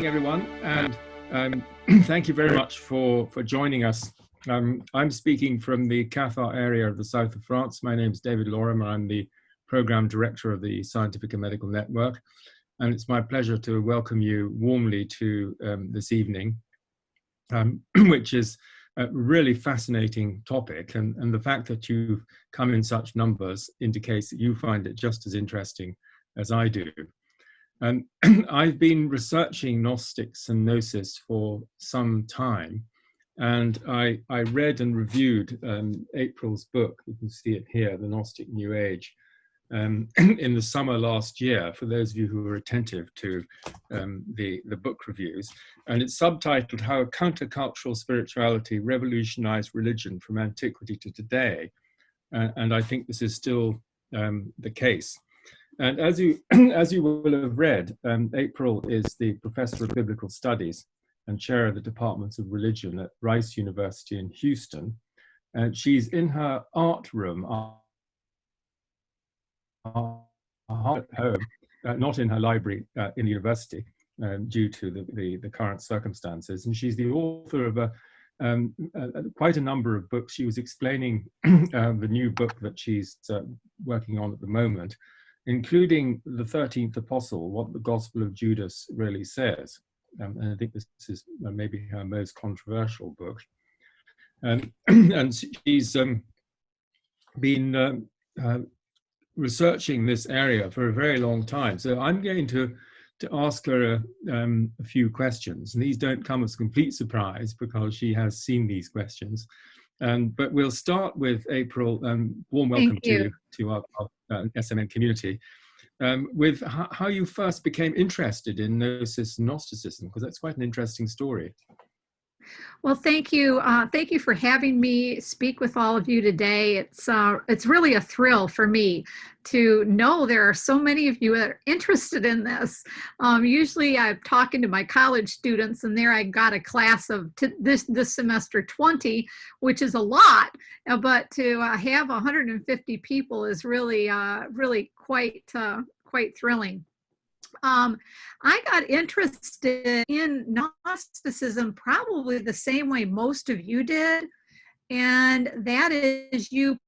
evening, everyone, and thank you very much for joining us. I'm speaking from the Cathar area of the south of France. My name is David Lorimer. I'm the program director of the Scientific and Medical Network, and it's my pleasure to welcome you warmly to this evening, which is a really fascinating topic, and the fact that you've come in such numbers indicates that you find it just as interesting as I do. I've been researching Gnostics and Gnosis for some time, and I read and reviewed April's book, you can see it here, The Gnostic New Age, in the summer last year, for those of you who were attentive to the book reviews. And it's subtitled How Countercultural Spirituality Revolutionized Religion from Antiquity to Today. And I think this is still the case. And as you will have read, April is the Professor of Biblical Studies and Chair of the Departments of Religion at Rice University in Houston. And she's in her art room at home, not in her library in the university, due to the current circumstances. And she's the author of quite a number of books. She was explaining the new book that she's working on at the moment, including the 13th Apostle, what the Gospel of Judas really says. And I think this is maybe her most controversial book. And she's been researching this area for a very long time. So I'm going to ask her a few questions. And these don't come as a complete surprise because she has seen these questions. But we'll start with April. Warm welcome to our SMN community, with how you first became interested in Gnosis and Gnosticism, because that's quite an interesting story. Well, thank you. Thank you for having me speak with all of you today. It's really a thrill for me to know there are so many of you that are interested in this. Usually I'm talking to my college students, and there I got a class of this semester 20, which is a lot, but to have 150 people is really quite thrilling. I got interested in Gnosticism probably the same way most of you did, and that is you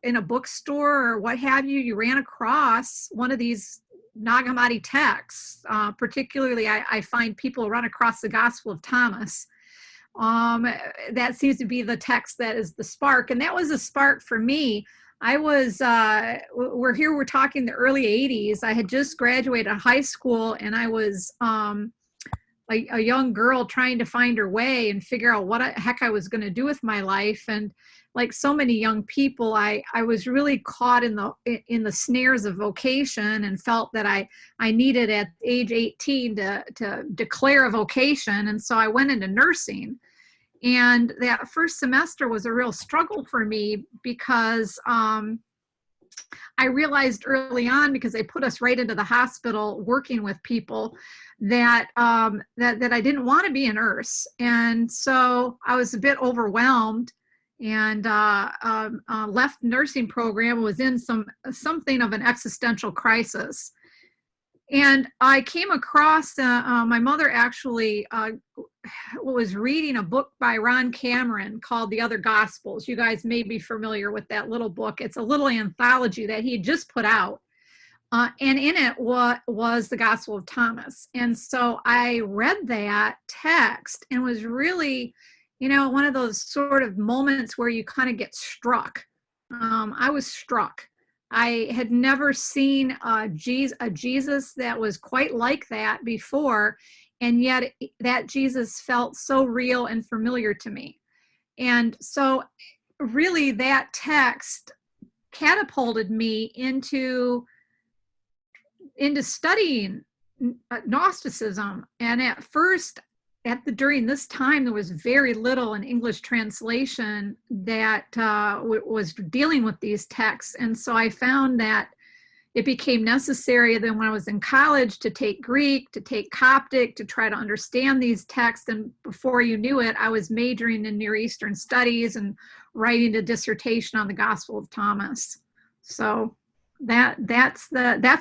in a bookstore or what have you, you ran across one of these Nag Hammadi texts. Particularly, I find people run across the Gospel of Thomas. That seems to be the text that is the spark, and that was a spark for me. I was, we're talking the early 80s. I had just graduated high school, and I was a young girl trying to find her way and figure out what the heck I was going to do with my life. And like so many young people, I was really caught in the snares of vocation and felt that I needed at age 18 to declare a vocation. And so I went into nursing. And that first semester was a real struggle for me because I realized early on, because they put us right into the hospital working with people, that I didn't want to be a nurse. And so I was a bit overwhelmed and left nursing program, was in something of an existential crisis. And I came across, my mother actually was reading a book by Ron Cameron called The Other Gospels. You guys may be familiar with that little book. It's a little anthology that he had just put out. And in it was the Gospel of Thomas. And so I read that text and was really, one of those sort of moments where you kind of get struck. I was struck. I had never seen a Jesus that was quite like that before, and yet that Jesus felt so real and familiar to me. And so really that text catapulted me into studying Gnosticism. And at first, during this time, there was very little in English translation that was dealing with these texts. And so I found that it became necessary then when I was in college to take Greek, to take Coptic, to try to understand these texts. And before you knew it, I was majoring in Near Eastern studies and writing a dissertation on the Gospel of Thomas. So that's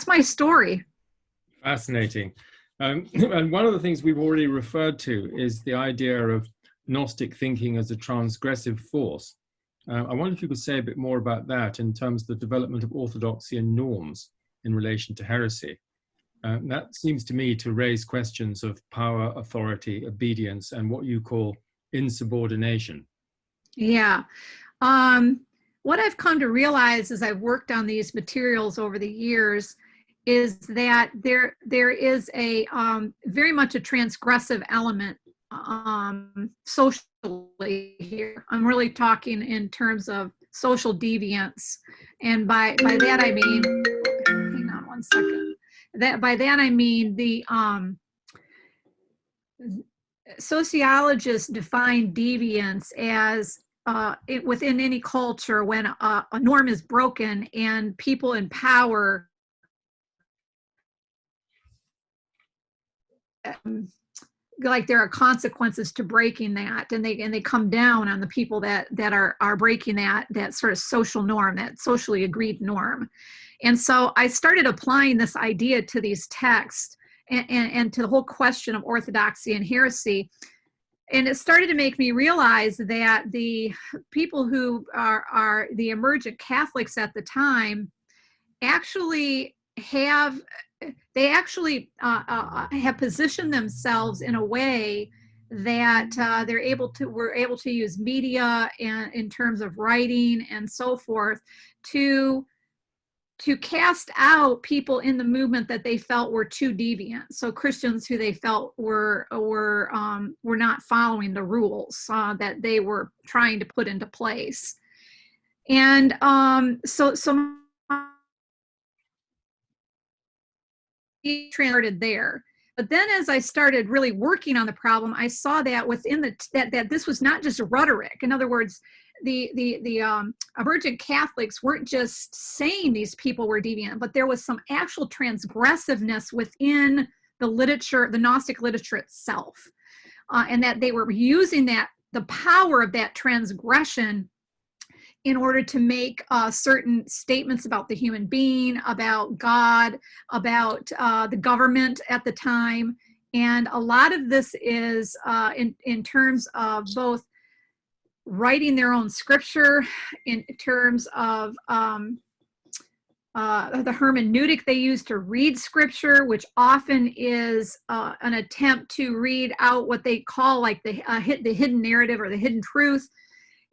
my story. Fascinating. And one of the things we've already referred to is the idea of Gnostic thinking as a transgressive force. I wonder if you could say a bit more about that in terms of the development of orthodoxy and norms in relation to heresy. That seems to me to raise questions of power, authority, obedience, and what you call insubordination. Yeah. What I've come to realize as I've worked on these materials over the years is that there is a very much a transgressive element socially here. I'm really talking in terms of social deviance, and by that I mean, hang on one second. By that I mean the sociologists define deviance as within any culture when a norm is broken and people in power like there are consequences to breaking that, and they come down on the people that are breaking that sort of social norm, that socially agreed norm. And so I started applying this idea to these texts and to the whole question of orthodoxy and heresy. And it started to make me realize that the people who are the emergent Catholics at the time actually have positioned themselves in a way that we're able to use media and in terms of writing and so forth to cast out people in the movement that they felt were too deviant. So Christians who they felt were not following the rules that they were trying to put into place. And so started there. But then as I started really working on the problem, I saw that within that this was not just rhetoric. In other words, the emergent Catholics weren't just saying these people were deviant, but there was some actual transgressiveness within the literature, the Gnostic literature itself, and that they were using the power of that transgression in order to make certain statements about the human being, about God, about the government at the time. And a lot of this is in terms of both writing their own scripture, in terms of the hermeneutic they use to read scripture, which often is an attempt to read out what they call like the hidden narrative or the hidden truth.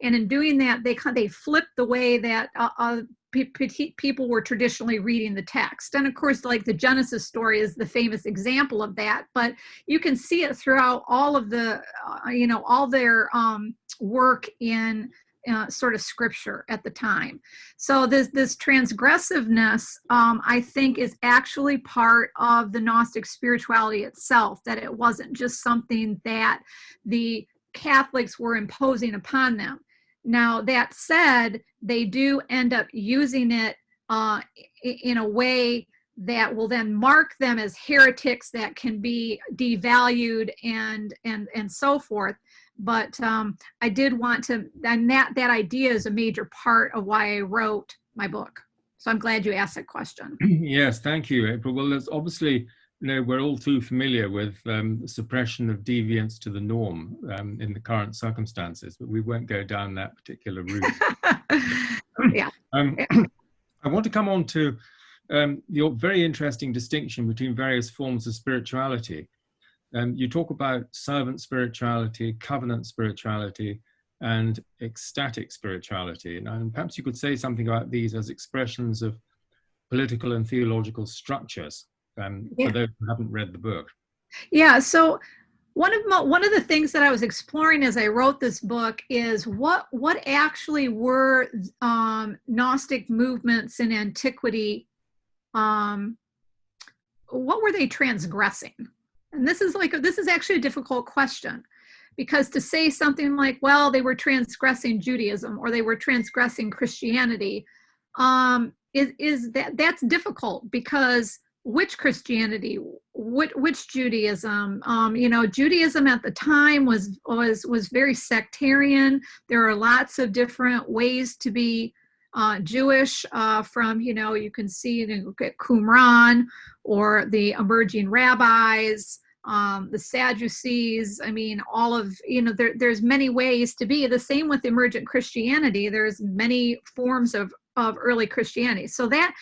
And in doing that, they flip the way that people were traditionally reading the text. And of course, like the Genesis story is the famous example of that. But you can see it throughout all of the, all their work in sort of scripture at the time. So this transgressiveness, I think, is actually part of the Gnostic spirituality itself, that it wasn't just something that the Catholics were imposing upon them. Now, that said, they do end up using it in a way that will then mark them as heretics that can be devalued and so forth. But I did want to, and that idea is a major part of why I wrote my book. So I'm glad you asked that question. Yes, thank you, April. Well, there's obviously, we're all too familiar with the suppression of deviance to the norm in the current circumstances, but we won't go down that particular route. Yeah. I want to come on to your very interesting distinction between various forms of spirituality. You talk about servant spirituality, covenant spirituality, and ecstatic spirituality. And perhaps you could say something about these as expressions of political and theological structures. For those who haven't read the book. Yeah, so one of the things that I was exploring as I wrote this book is what actually were Gnostic movements in antiquity. What were they transgressing? And this is actually a difficult question, because to say something like, well, they were transgressing Judaism or they were transgressing Christianity, that's difficult, because which Christianity, which Judaism? Judaism at the time was very sectarian. There are lots of different ways to be Jewish from, you can see at Qumran, or the emerging rabbis, the Sadducees. I mean, all of, there's many ways to be. The same with emergent Christianity. There's many forms of early Christianity. So that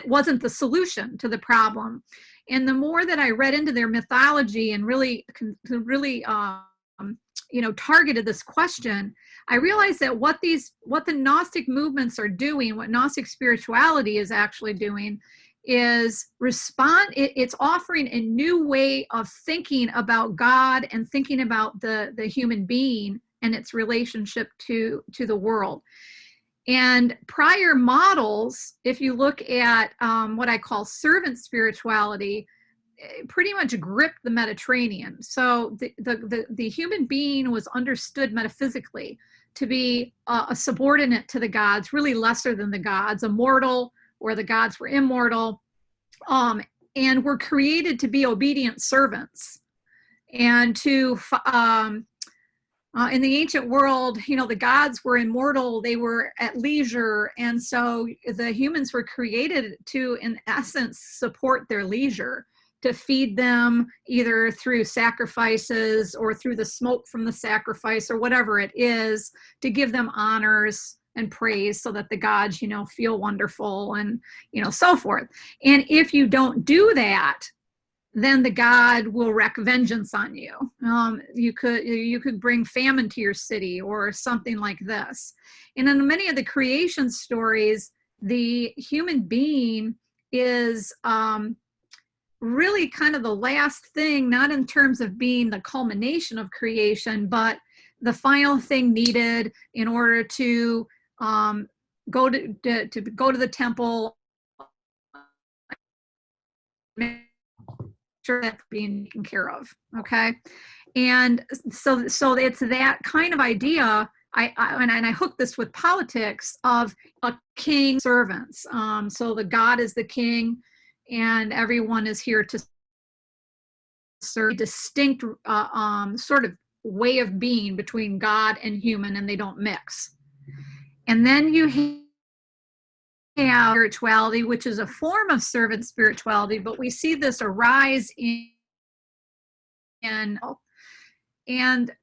wasn't the solution to the problem. And the more that I read into their mythology and really targeted this question, I realized that what the Gnostic movements are doing, what Gnostic spirituality is actually doing, is it's offering a new way of thinking about God and thinking about the human being and its relationship to the world. And prior models, if you look at what I call servant spirituality, pretty much gripped the Mediterranean. So the human being was understood metaphysically to be a subordinate to the gods, really lesser than the gods, immortal, or the gods were immortal, and were created to be obedient servants. And to in the ancient world, the gods were immortal, they were at leisure, and so the humans were created to, in essence, support their leisure, to feed them either through sacrifices or through the smoke from the sacrifice or whatever it is, to give them honors and praise so that the gods, feel wonderful and, so forth. And if you don't do that, then the god will wreak vengeance on you. You could bring famine to your city or something like this. And in many of the creation stories, the human being is really kind of the last thing, not in terms of being the culmination of creation, but the final thing needed in order to go to the temple, sure that's being taken care of. Okay. And so it's that kind of idea. I hook this with politics of a king servants. So the god is the king, and everyone is here to serve. A distinct sort of way of being between God and human, and they don't mix. And then you have spirituality, which is a form of servant spirituality, but we see this arise and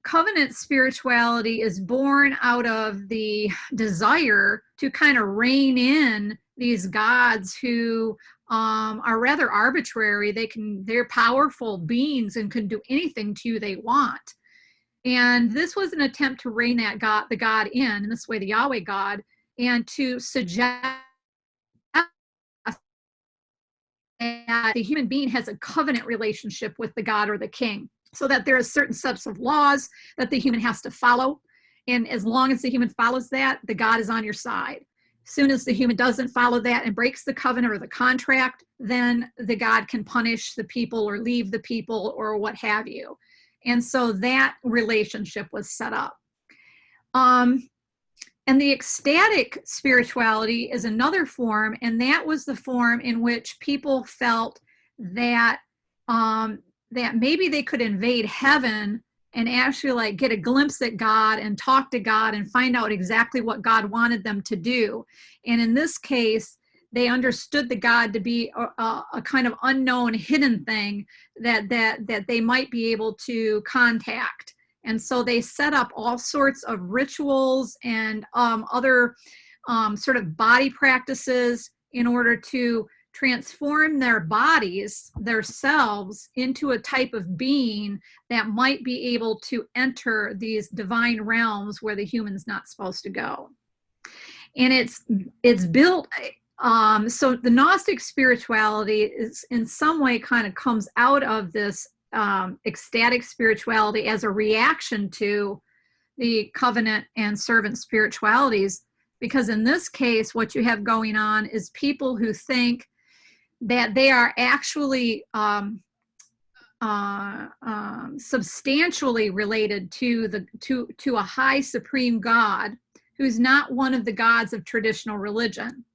covenant spirituality is born out of the desire to kind of rein in these gods who are rather arbitrary. They're powerful beings and can do anything to you they want. And this was an attempt to rein the god in this way, the Yahweh God, and to suggest that the human being has a covenant relationship with the god or the king, so that there are certain sets of laws that the human has to follow. And as long as the human follows that, the god is on your side. As soon as the human doesn't follow that and breaks the covenant or the contract, then the god can punish the people or leave the people or what have you. And so that relationship was set up. And the ecstatic spirituality is another form, and that was the form in which people felt that that maybe they could invade heaven and actually like get a glimpse at God and talk to God and find out exactly what God wanted them to do. And in this case, they understood the God to be a kind of unknown, hidden thing that they might be able to contact. And so they set up all sorts of rituals and other sort of body practices in order to transform their bodies, themselves, into a type of being that might be able to enter these divine realms where the human's not supposed to go. And it's built, so the Gnostic spirituality is in some way kind of comes out of this ecstatic spirituality as a reaction to the covenant and servant spiritualities, because in this case, what you have going on is people who think that they are actually substantially related to a high supreme God who's not one of the gods of traditional religion.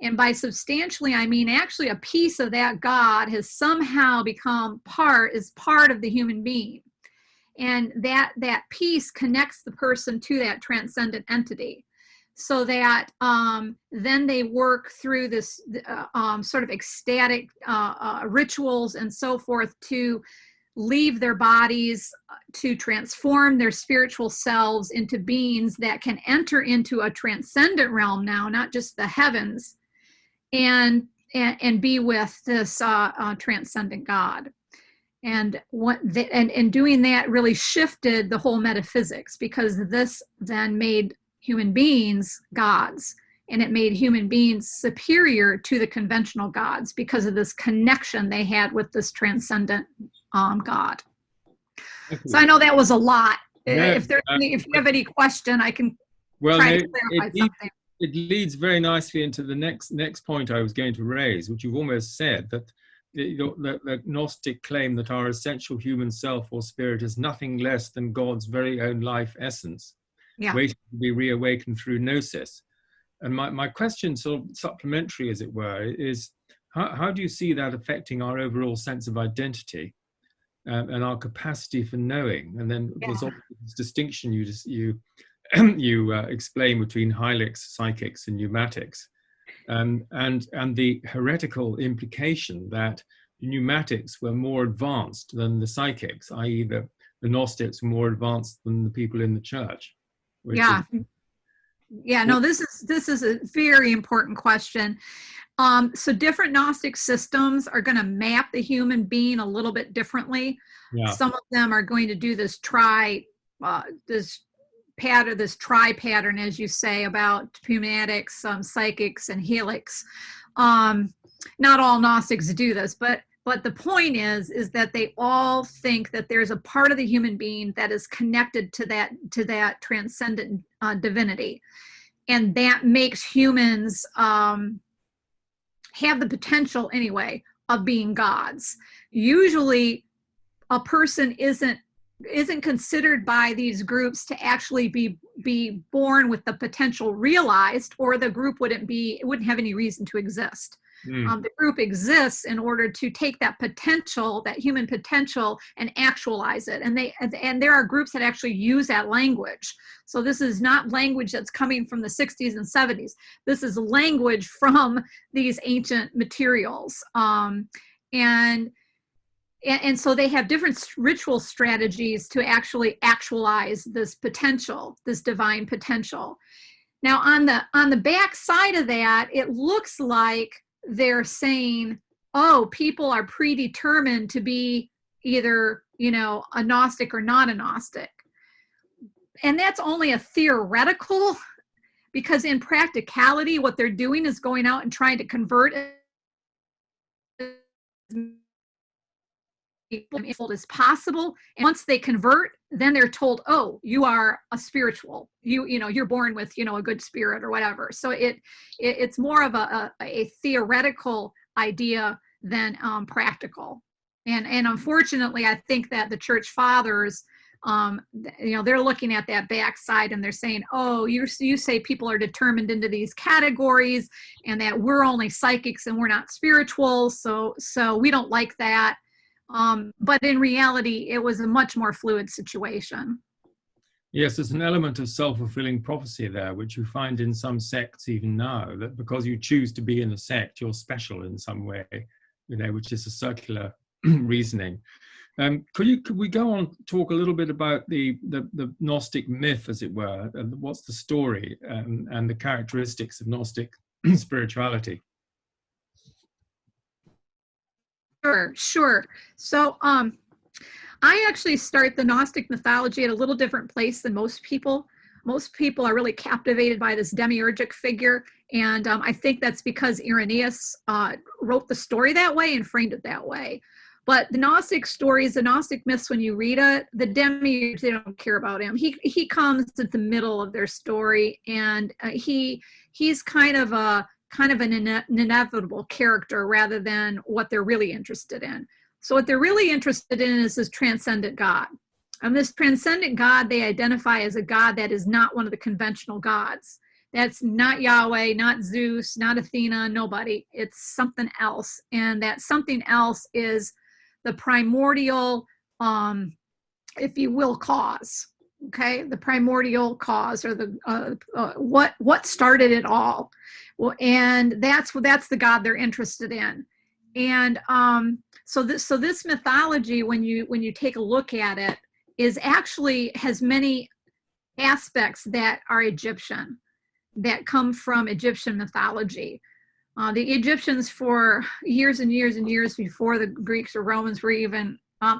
And by substantially, I mean actually a piece of that God has somehow become part of the human being. And that piece connects the person to that transcendent entity. so that then they work through this sort of ecstatic rituals and so forth to leave their bodies, to transform their spiritual selves into beings that can enter into a transcendent realm now, not just the heavens, and be with this transcendent God. And doing that really shifted the whole metaphysics, because this then made human beings gods, and it made human beings superior to the conventional gods because of this connection they had with this transcendent God. So I know that was a lot. No, if you have any question, I can try to clarify something. It leads very nicely into the next point I was going to raise, which you've almost said, that the Gnostic claim that our essential human self or spirit is nothing less than God's very own life essence, waiting to be reawakened through gnosis. And my question, sort of supplementary as it were, is how do you see that affecting our overall sense of identity and our capacity for knowing? And then there's obviously this distinction you explain between hylics, psychics, and pneumatics, and the heretical implication that the pneumatics were more advanced than the psychics, i.e. the Gnostics were more advanced than the people in the church. No, this is a very important question. So different Gnostic systems are going to map the human being a little bit differently. Some of them are going to do this tri pattern, as you say, about pneumatics, psychics, and helix. Not all Gnostics do this, but the point is that they all think that there's a part of the human being that is connected to that transcendent divinity, and that makes humans have the potential, anyway, of being gods. Usually, a person isn't considered by these groups to actually be born with the potential realized, or the group wouldn't have any reason to exist. The group exists in order to take that potential, that human potential, and actualize it. And there are groups that actually use that language. So this is not language that's coming from the 60s and 70s. This is language from these ancient materials. And so they have different ritual strategies to actually actualize this potential, this divine potential. Now, on the back side of that, it looks like they're saying, oh, people are predetermined to be either, a Gnostic or not a Gnostic. And that's only a theoretical, because in practicality, what they're doing is going out and trying to convert people as possible, and once they convert, then they're told, oh, you are a spiritual, you're born with a good spirit or whatever. So it's more of a theoretical idea than practical. And unfortunately, I think that the church fathers, they're looking at that backside and they're saying, oh, you say people are determined into these categories and that we're only psychics and we're not spiritual, so we don't like that. But in reality, it was a much more fluid situation. Yes, there's an element of self-fulfilling prophecy there, which you find in some sects even now, that because you choose to be in a sect, you're special in some way, which is a circular reasoning. Could we go on talk a little bit about the Gnostic myth, as it were? What's the story and the characteristics of Gnostic spirituality? Sure. So I actually start the Gnostic mythology at a little different place than most people. Most people are really captivated by this demiurgic figure, and I think that's because Irenaeus wrote the story that way and framed it that way. But the Gnostic stories, the Gnostic myths, when you read it, the demiurge, they don't care about him. He comes at the middle of their story, and he's kind of an inevitable character rather than what they're really interested in. So what they're really interested in is this transcendent God. And this transcendent God, they identify as a God that is not one of the conventional gods. That's not Yahweh, not Zeus, not Athena, nobody. It's something else. And that something else is the primordial, if you will, cause. Okay, the primordial cause, or the what started it all. Well, and that's the God they're interested in. And so this mythology, when you take a look at it, has many aspects that are Egyptian, that come from Egyptian mythology. The Egyptians, for years and years and years before the Greeks or Romans were even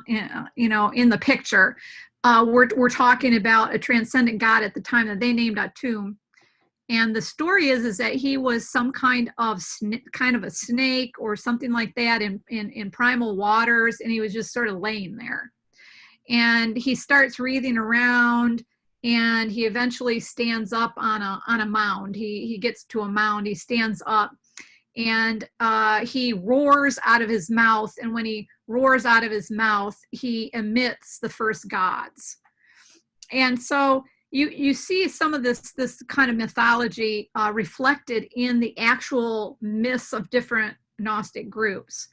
in the picture, we're talking about a transcendent God at the time that they named Atum. And the story is that he was some kind of a snake or something like that in primal waters, and he was just sort of laying there. And he starts wreathing around, and he eventually stands up on a mound. He gets to a mound, he stands up, and he roars out of his mouth. And when he roars out of his mouth, he emits the first gods. And so you see some of this kind of mythology reflected in the actual myths of different Gnostic groups.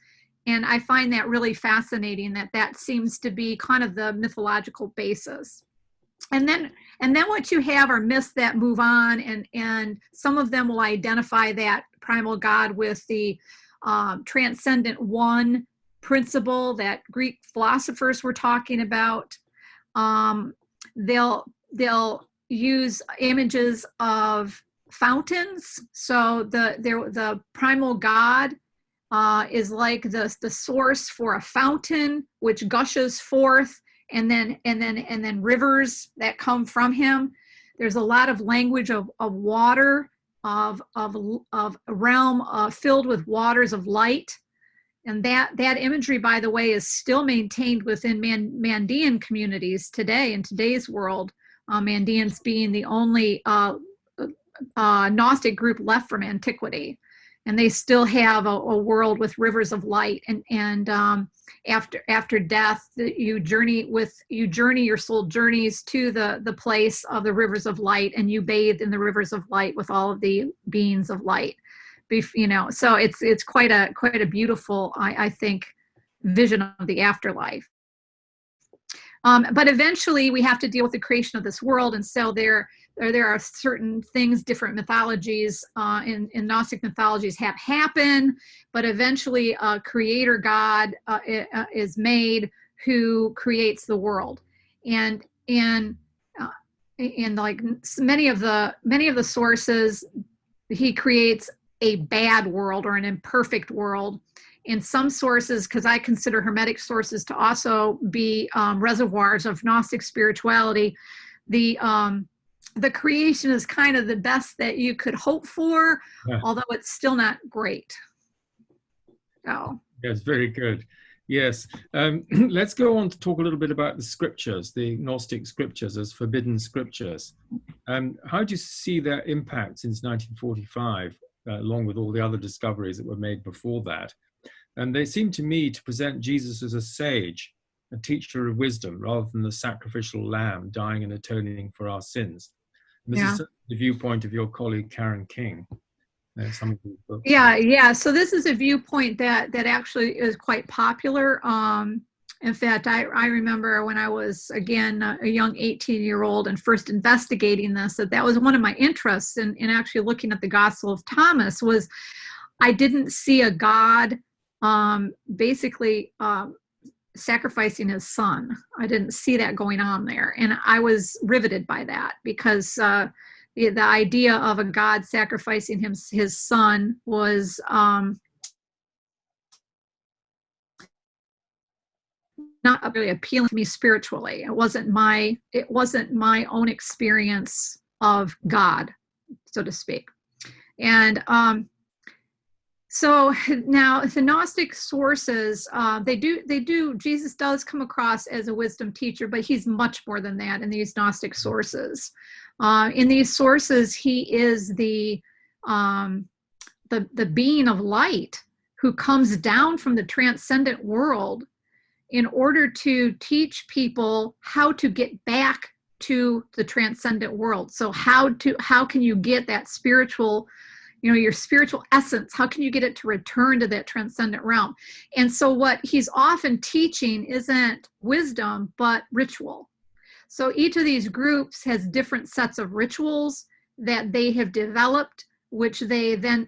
And I find that really fascinating, that seems to be kind of the mythological basis. And then what you have are myths that move on, and some of them will identify that primal God with the transcendent one principle that Greek philosophers were talking about. They'll use images of fountains. So the primal God is like the source for a fountain which gushes forth, and then rivers that come from him. There's a lot of language of water, of a realm filled with waters of light. And that imagery, by the way, is still maintained within Mandean communities today, in today's world. Mandeans being the only Gnostic group left from antiquity. And they still have a world with rivers of light, and after death, your soul journeys to the place of the rivers of light, and you bathe in the rivers of light with all of the beings of light. So it's quite a beautiful, I think, vision of the afterlife. But eventually we have to deal with the creation of this world, and so there are certain things, different mythologies in Gnostic mythologies have happened, but eventually a creator God is made who creates the world, and like many of the sources, he creates a bad world or an imperfect world. In some sources, because I consider Hermetic sources to also be reservoirs of Gnostic spirituality, the creation is kind of the best that you could hope for, yeah, although it's still not great. So. Yes, very good. Yes. Let's go on to talk a little bit about the scriptures, the Gnostic scriptures as forbidden scriptures. How do you see their impact since 1945, along with all the other discoveries that were made before that? And they seem to me to present Jesus as a sage, a teacher of wisdom, rather than the sacrificial lamb dying and atoning for our sins. And this is the viewpoint of your colleague, Karen King. Some of these books. Yeah. So this is a viewpoint that actually is quite popular. In fact, I remember when I was, again, a young 18-year-old and first investigating this, that was one of my interests in actually looking at the Gospel of Thomas. Was I didn't see a God basically sacrificing his son. I didn't see that going on there, and I was riveted by that, because the idea of a God sacrificing his son was not really appealing to me spiritually. It wasn't my own experience of God, so to speak. And so now the Gnostic sources, Jesus does come across as a wisdom teacher, but he's much more than that in these Gnostic sources. In these sources, he is the being of light who comes down from the transcendent world in order to teach people how to get back to the transcendent world. So how can you get that spiritual, your spiritual essence, how can you get it to return to that transcendent realm? And so what he's often teaching isn't wisdom, but ritual. So each of these groups has different sets of rituals that they have developed, which they then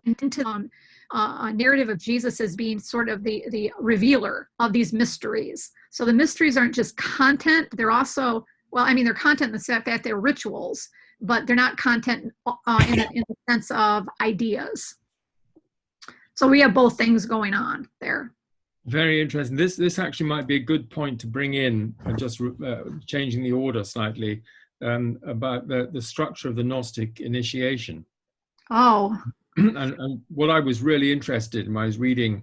into a narrative of Jesus as being sort of the revealer of these mysteries. So the mysteries aren't just content, they're also, well, I mean, they're content in the fact they're rituals, but they're not content in the sense of ideas. So we have both things going on there. Very interesting. This actually might be a good point to bring in, just changing the order slightly, about the structure of the Gnostic initiation. Oh. And what I was really interested in when I was reading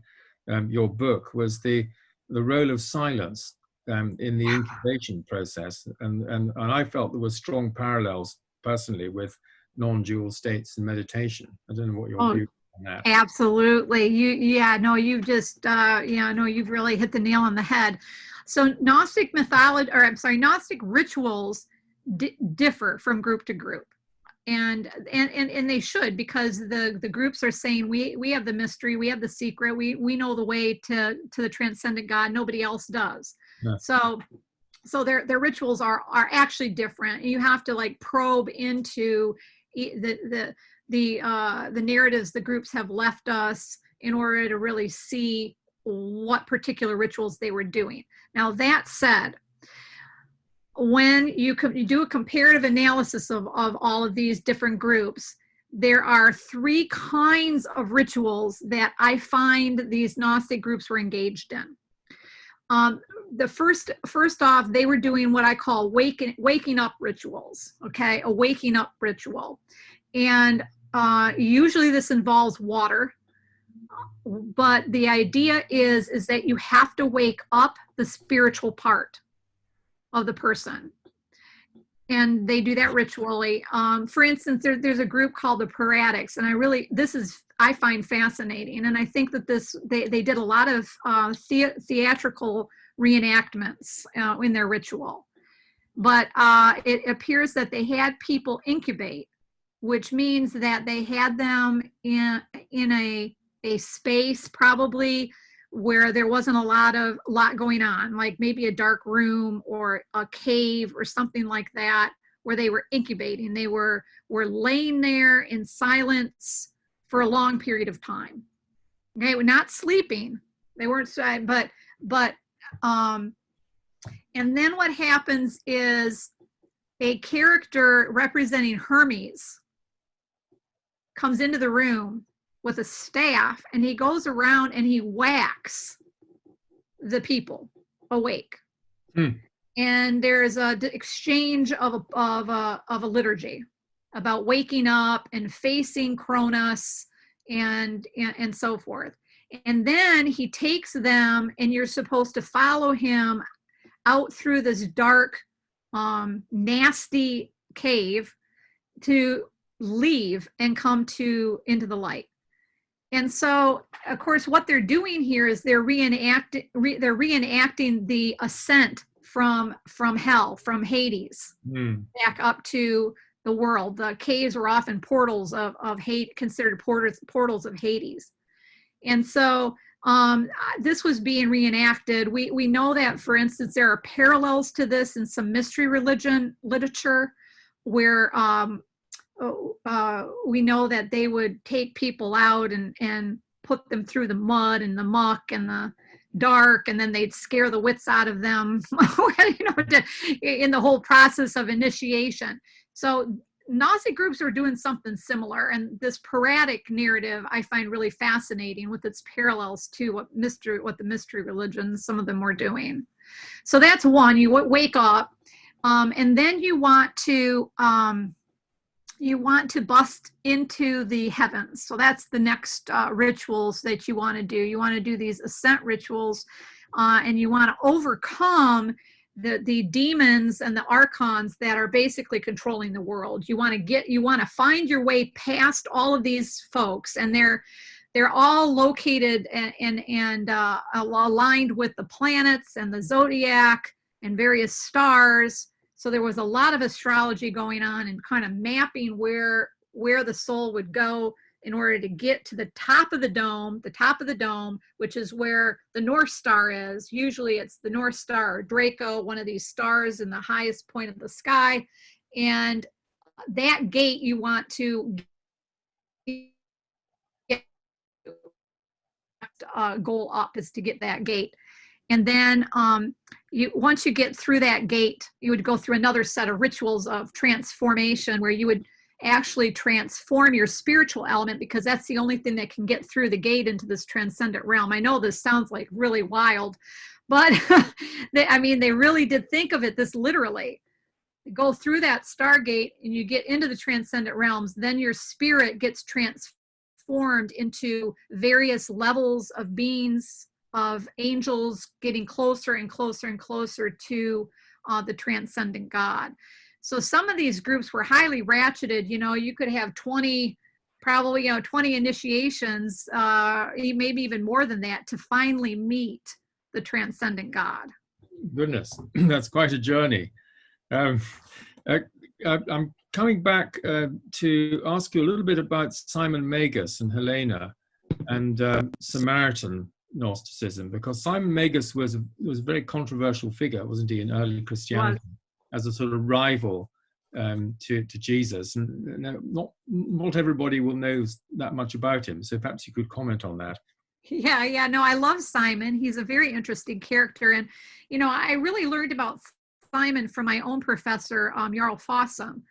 your book was the role of silence in the incubation process, and I felt there were strong parallels personally with non-dual states and meditation. I don't know what your view on that. Absolutely. You've just you've really hit the nail on the head. So Gnostic mythology, or I'm sorry, Gnostic rituals differ from group to group. And they should, because the groups are saying we have the mystery, we have the secret, we know the way to the transcendent God, nobody else does. Yeah. So their rituals are actually different. You have to like probe into the narratives the groups have left us in order to really see what particular rituals they were doing. Now that said, when you do a comparative analysis of all of these different groups, there are three kinds of rituals that I find these Gnostic groups were engaged in. The first off, they were doing what I call waking up rituals, okay? A waking up ritual. And usually this involves water, but the idea is that you have to wake up the spiritual part of the person, and they do that ritually. For instance, there's a group called the Paradics, and I find fascinating, and I think that they did a lot of theatrical reenactments in their ritual. But it appears that they had people incubate, which means that they had them in a space probably where there wasn't a lot going on, like maybe a dark room or a cave or something like that, where they were incubating. They were laying there in silence for a long period of time. Okay, not sleeping. They weren't, but and then what happens is a character representing Hermes comes into the room with a staff, and he goes around and he whacks the people awake. And there's an exchange of a liturgy about waking up and facing Cronus and so forth. And then he takes them, and you're supposed to follow him out through this dark, nasty cave to leave and come into the light. And so, of course, what they're doing here is they're reenacting the ascent from hell, from Hades, back up to the world. The caves were often portals of hate, considered portals of Hades. And so this was being reenacted. We know that, for instance, there are parallels to this in some mystery religion literature, where we know that they would take people out and put them through the mud and the muck and the dark, and then they'd scare the wits out of them in the whole process of initiation. So Gnostic groups are doing something similar, and this Paradic narrative I find really fascinating with its parallels to what the mystery religions, some of them, were doing. So that's one. You wake up, and then you want to bust into the heavens. So that's the next rituals that you want to do. You want to do these ascent rituals, and you want to overcome the demons and the archons that are basically controlling the world. You want to find your way past all of these folks, and they're all located and aligned with the planets and the zodiac and various stars. So there was a lot of astrology going on and kind of mapping where the soul would go in order to get to the top of the dome, which is where the North Star is. Usually it's the North Star or Draco, one of these stars in the highest point of the sky. And that gate you want to get, goal up is to get that gate. And then once you get through that gate, you would go through another set of rituals of transformation where you would actually transform your spiritual element, because that's the only thing that can get through the gate into this transcendent realm. I know this sounds like really wild, but they really did think of it this literally. You go through that stargate and you get into the transcendent realms, then your spirit gets transformed into various levels of beings, of angels, getting closer and closer and closer to the transcendent God. So some of these groups were highly ratcheted. You could have 20 initiations, maybe even more than that, to finally meet the transcendent God. Goodness, that's quite a journey. I'm coming back to ask you a little bit about Simon Magus and Helena and Samaritan Gnosticism, because Simon Magus was a very controversial figure, wasn't he, in early Christianity, as a sort of rival to Jesus, and not everybody will know that much about him. So perhaps you could comment on that. Yeah, no, I love Simon. He's a very interesting character, and I really learned about Simon from my own professor, Jarl Fossum,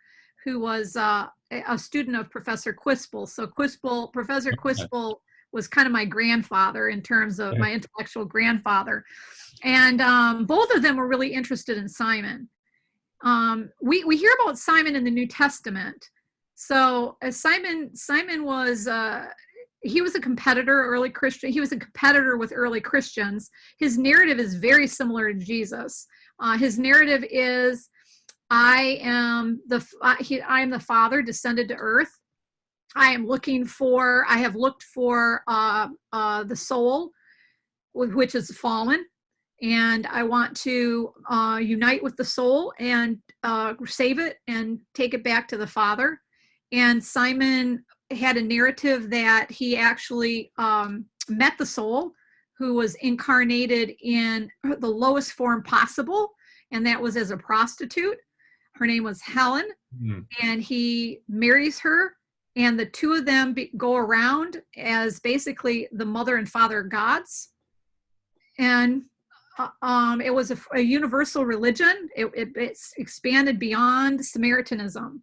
who was a student of Professor Quispel. So Professor Quispel was kind of my grandfather in terms of my intellectual grandfather. And both of them were really interested in Simon. We hear about Simon in the New Testament. So Simon was, he was a competitor, early Christian. He was a competitor with early Christians. His narrative is very similar to Jesus. His narrative is, I am the Father descended to earth. I have looked for the soul, which is fallen, and I want to unite with the soul and save it and take it back to the Father. And Simon had a narrative that he actually met the soul, who was incarnated in the lowest form possible, and that was as a prostitute. Her name was Helen, and he marries her. And the two of them go around as basically the mother and father gods. And it was a universal religion. It's expanded beyond Samaritanism.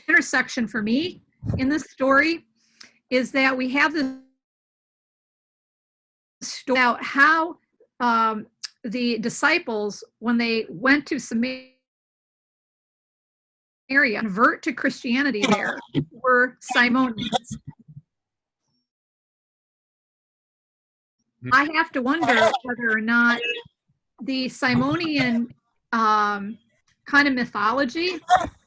Intersection for me in this story is that we have this story about how the disciples, when they went to Samaria, convert to Christianity there, were Simonians. I have to wonder whether or not the Simonian kind of mythology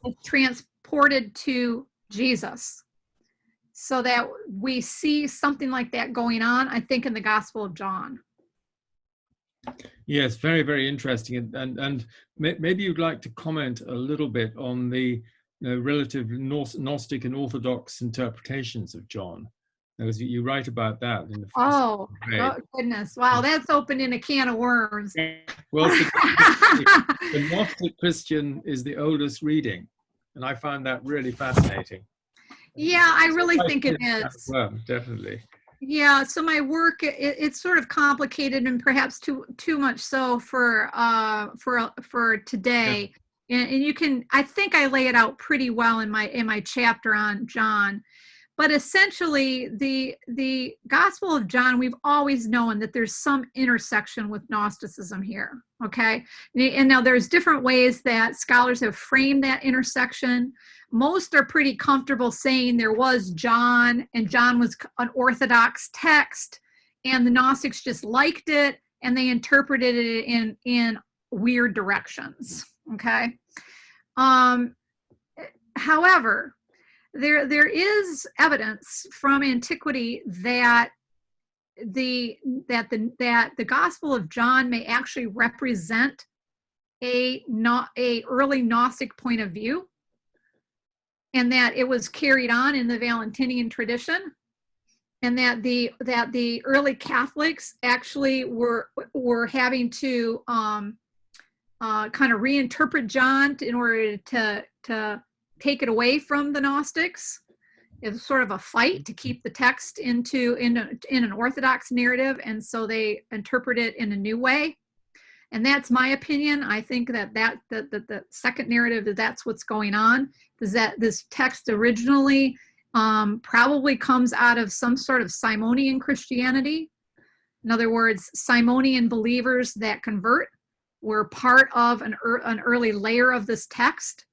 is transported to Jesus, so that we see something like that going on, I think, in the Gospel of John. Yes, very, very interesting. And maybe you'd like to comment a little bit on the relative Gnostic and Orthodox interpretations of John. Because you write about that in the oh goodness. Wow, that's opening a can of worms. Well, the Gnostic Christian is the oldest reading, and I found that really fascinating. Yeah, I really think it is. Well, definitely. Yeah, so my work, it's sort of complicated and perhaps too much so for today. Yeah. And you can, I think I lay it out pretty well in my chapter on John. But essentially, the Gospel of John, we've always known that there's some intersection with Gnosticism here, okay? And now there's different ways that scholars have framed that intersection. Most are pretty comfortable saying there was John, and John was an Orthodox text, and the Gnostics just liked it, and they interpreted it in weird directions, okay? However, there is evidence from antiquity that the Gospel of John may actually represent a early Gnostic point of view. and that it was carried on in the Valentinian tradition, and that the early Catholics actually were having to kind of reinterpret John in order to take it away from the Gnostics. It was sort of a fight to keep the text in an Orthodox narrative, and so they interpret it in a new way. And that's my opinion. I think that the second narrative, that's what's going on, is that this text originally probably comes out of some sort of Simonian Christianity. In other words, Simonian believers that convert were part of an early layer of this text.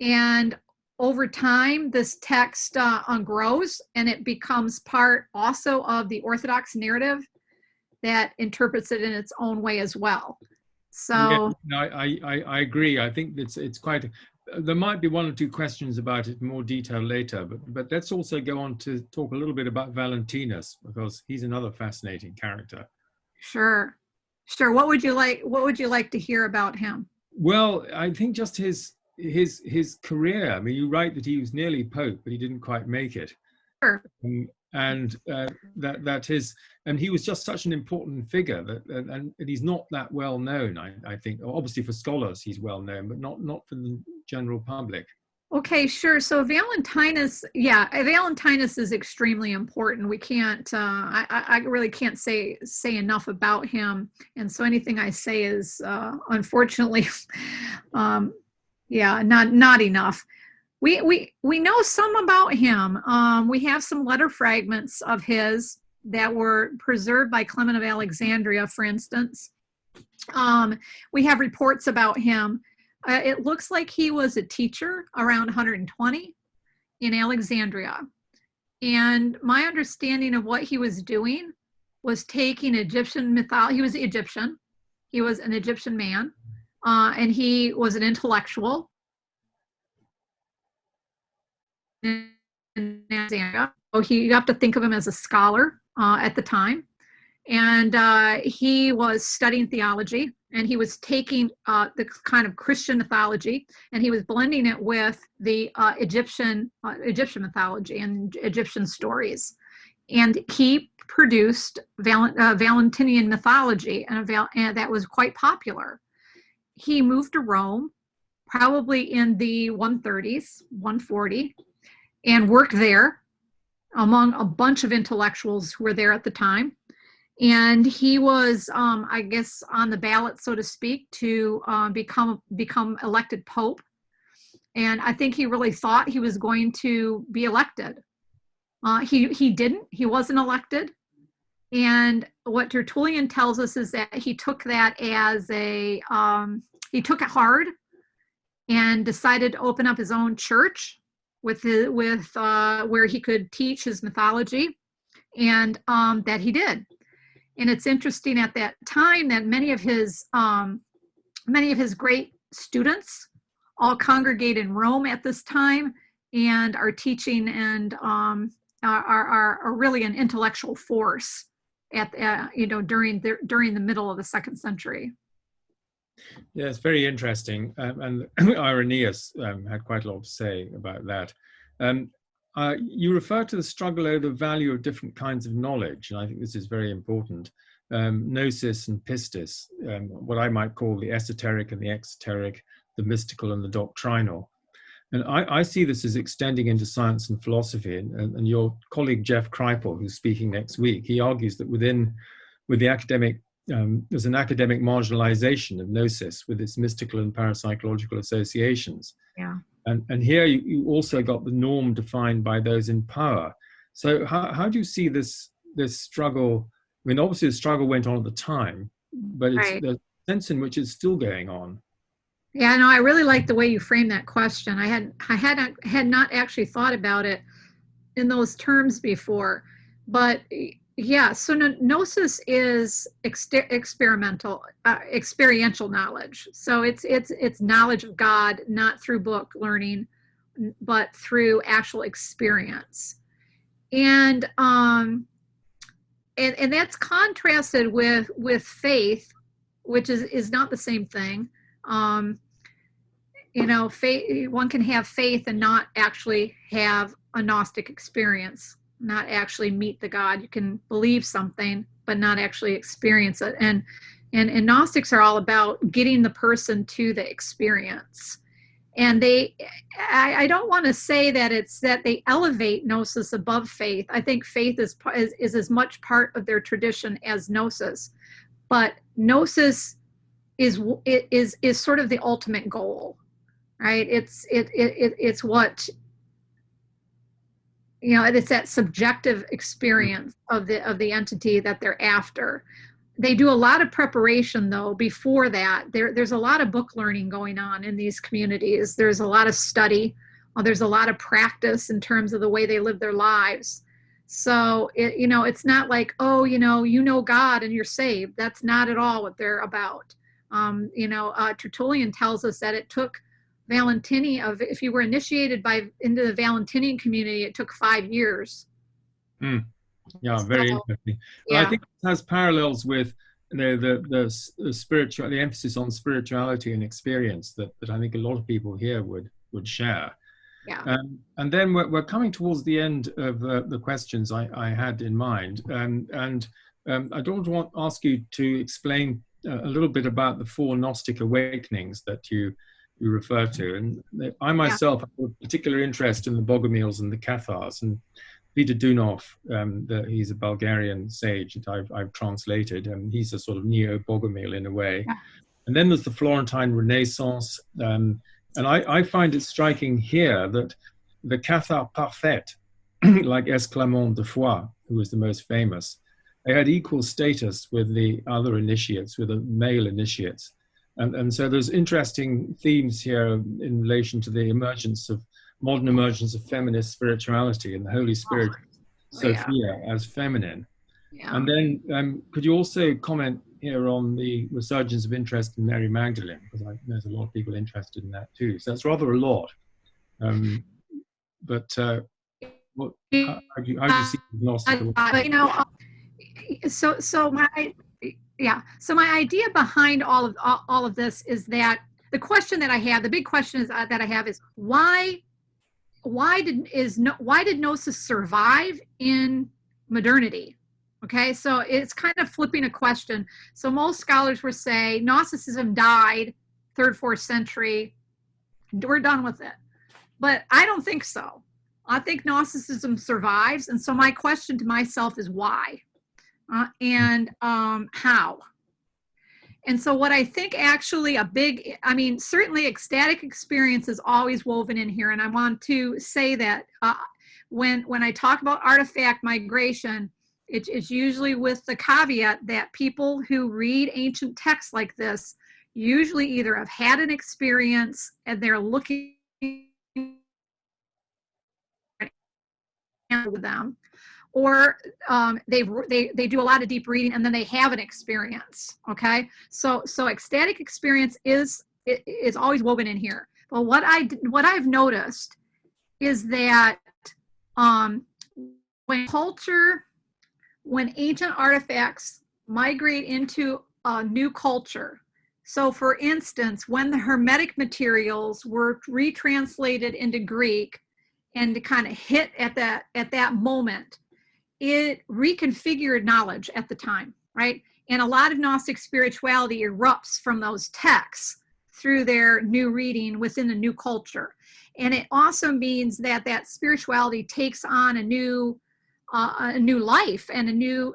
And over time, this text grows, and it becomes part also of the Orthodox narrative that interprets it in its own way as well. So yeah, no, I agree. I think it's quite. There might be one or two questions about it in more detail later, but let's also go on to talk a little bit about Valentinus, because he's another fascinating character. Sure. What would you like to hear about him? Well, I think just his career. I mean, you write that he was nearly Pope, but he didn't quite make it. Sure. And he was just such an important figure and he's not that well known. I think obviously for scholars he's well known, but not for the general public. Okay, sure. So Valentinus is extremely important. We can't. I really can't say enough about him, and so anything I say is unfortunately, not enough. We know some about him. We have some letter fragments of his that were preserved by Clement of Alexandria, for instance. We have reports about him. It looks like he was a teacher around 120 in Alexandria. And my understanding of what he was doing was taking Egyptian mythology. He was Egyptian. He was an Egyptian man. And he was an intellectual. In Alexandria. So you have to think of him as a scholar at the time. And he was studying theology, and he was taking the kind of Christian mythology, and he was blending it with the Egyptian mythology and Egyptian stories. And he produced Valentinian mythology, and that was quite popular. He moved to Rome, probably in the 130s, 140, and worked there among a bunch of intellectuals who were there at the time. And he was, I guess, on the ballot, so to speak, to become elected Pope. And I think he really thought he was going to be elected. He didn't. He wasn't elected. And what Tertullian tells us is that he took that as he took it hard and decided to open up his own church with where he could teach his mythology, and that he did. And it's interesting at that time that many of his great students all congregate in Rome at this time and are teaching and are really an intellectual force at during the middle of the 2nd century. Yeah, it's very interesting, and Irenaeus had quite a lot to say about that. You refer to the struggle over the value of different kinds of knowledge, and I think this is very important. Gnosis and pistis, what I might call the esoteric and the exoteric, the mystical and the doctrinal. And I see this as extending into science and philosophy. And your colleague Jeff Kripal, who's speaking next week, he argues that with the academic, there's an academic marginalization of gnosis with its mystical and parapsychological associations. Yeah. And here you also got the norm defined by those in power. So how do you see this struggle? I mean, obviously the struggle went on at the time, but it's the sense in which it's still going on. Yeah, no, I really like the way you framed that question. I had not actually thought about it in those terms before, but yeah. So gnosis is experiential knowledge. So it's knowledge of God, not through book learning, but through actual experience, and that's contrasted with faith, which is not the same thing. faith, one can have faith and not actually have a Gnostic experience, not actually meet the God. You can believe something, but not actually experience it. And Gnostics are all about getting the person to the experience. And I don't want to say that it's that they elevate Gnosis above faith. I think faith is as much part of their tradition as Gnosis, but Gnosis is sort of the ultimate goal, right? It's what, it's that subjective experience of the entity that they're after. They do a lot of preparation, though, before that. There's a lot of book learning going on in these communities. There's a lot of study. There's a lot of practice in terms of the way they live their lives. So, it's not like, oh, God and you're saved. That's not at all what they're about. Tertullian tells us that it took Valentini, if you were initiated into the Valentinian community, it took 5 years. Yeah, very interesting. Yeah. I think it has parallels with the spiritual, the emphasis on spirituality and experience that I think a lot of people here would share. Yeah. And then we're coming towards the end of the questions I had in mind, and I don't want to ask you to explain a little bit about the 4 Gnostic Awakenings that you refer to. And I myself have a particular interest in the Bogomils and the Cathars, and Peter Dunov, he's a Bulgarian sage that I've translated, and he's a sort of neo-Bogomil in a way. Yeah. And then there's the Florentine Renaissance, and I find it striking here that the Cathar Parfait, like Esclamont de Foix, who was the most famous, they had equal status with the other initiates, with the male initiates. And so there's interesting themes here in relation to the modern emergence of feminist spirituality and the Holy Spirit, Sophia, as feminine. Yeah. And then could you also comment here on the resurgence of interest in Mary Magdalene? Because there's a lot of people interested in that too. So that's rather a lot. But how do you see Gnostic? So my idea behind all of this is that the question that I have, the big question that I have is why did Gnosis survive in modernity? Okay, so it's kind of flipping a question. So most scholars will say Gnosticism died 3rd, 4th century. We're done with it. But I don't think so. I think Gnosticism survives. And so my question to myself is why? And how? And so what I think actually certainly ecstatic experience is always woven in here. And I want to say that when I talk about artifact migration, it's usually with the caveat that people who read ancient texts like this usually either have had an experience and they're looking with them, or they do a lot of deep reading and then they have an experience. Okay, so ecstatic experience is always woven in here. But what I've noticed is that when ancient artifacts migrate into a new culture, so for instance, when the Hermetic materials were retranslated into Greek and to kind of hit at that moment, it reconfigured knowledge at the time, right? And a lot of Gnostic spirituality erupts from those texts through their new reading within the new culture. And it also means that spirituality takes on a new life and a new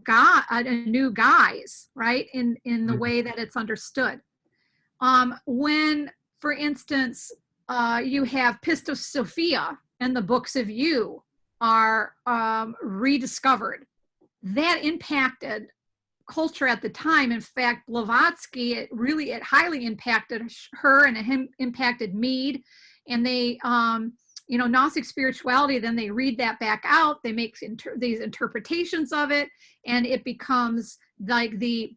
guise, right? In the way that it's understood. When, for instance, you have Pistos Sophia and the books of you are rediscovered, that impacted culture at the time. In fact, Blavatsky, it highly impacted her, and it impacted Mead. And they, Gnostic spirituality, then they read that back out, they make these interpretations of it, and it becomes like the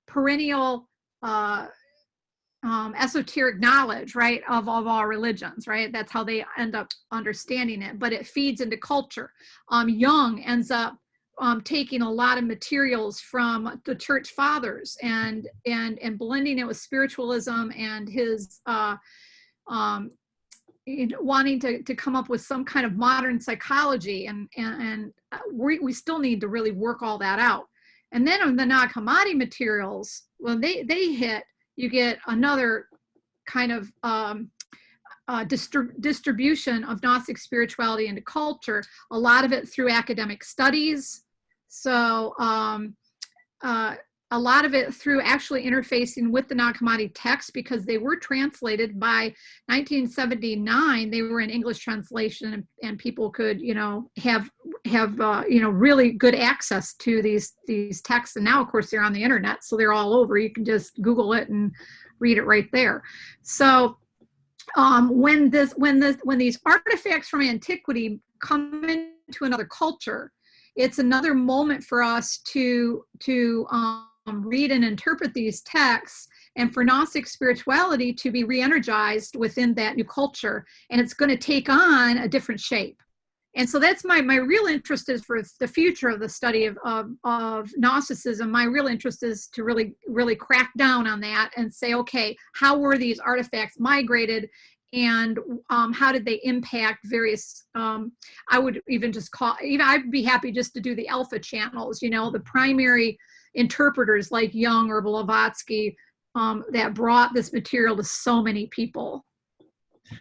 perennial esoteric knowledge, right, of all religions, right? That's how they end up understanding it, but it feeds into culture. Jung ends up taking a lot of materials from the church fathers and blending it with spiritualism and his wanting to come up with some kind of modern psychology, and we still need to really work all that out. And then on the Nag Hammadi materials, when they hit, you get another kind of distribution of Gnostic spirituality into culture, a lot of it through academic studies. So a lot of it through actually interfacing with the Nag Hammadi text, because they were translated by 1979. They were in English translation, and people could, have really good access to these texts. And now, of course, they're on the internet, so they're all over. You can just Google it and read it right there. So when these artifacts from antiquity come into another culture, it's another moment for us to read and interpret these texts, and for Gnostic spirituality to be re-energized within that new culture, and it's going to take on a different shape. And so that's my real interest is for the future of the study of Gnosticism. My real interest is to really crack down on that and say, okay, how were these artifacts migrated, and how did they impact various, I would even just I'd be happy just to do the alpha channels, the primary interpreters like Jung or Blavatsky that brought this material to so many people.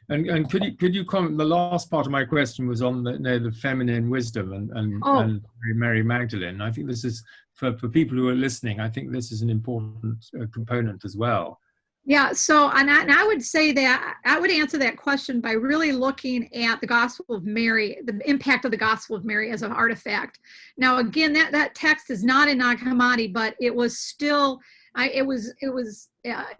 And could you comment? The last part of my question was on the feminine wisdom and Mary Magdalene. I think this is for people who are listening. I think this is an important component as well. Yeah. So, and I would say that I would answer that question by really looking at the Gospel of Mary, the impact of the Gospel of Mary as an artifact. Now, again, that text is not in Nag Hammadi, but it was still. It was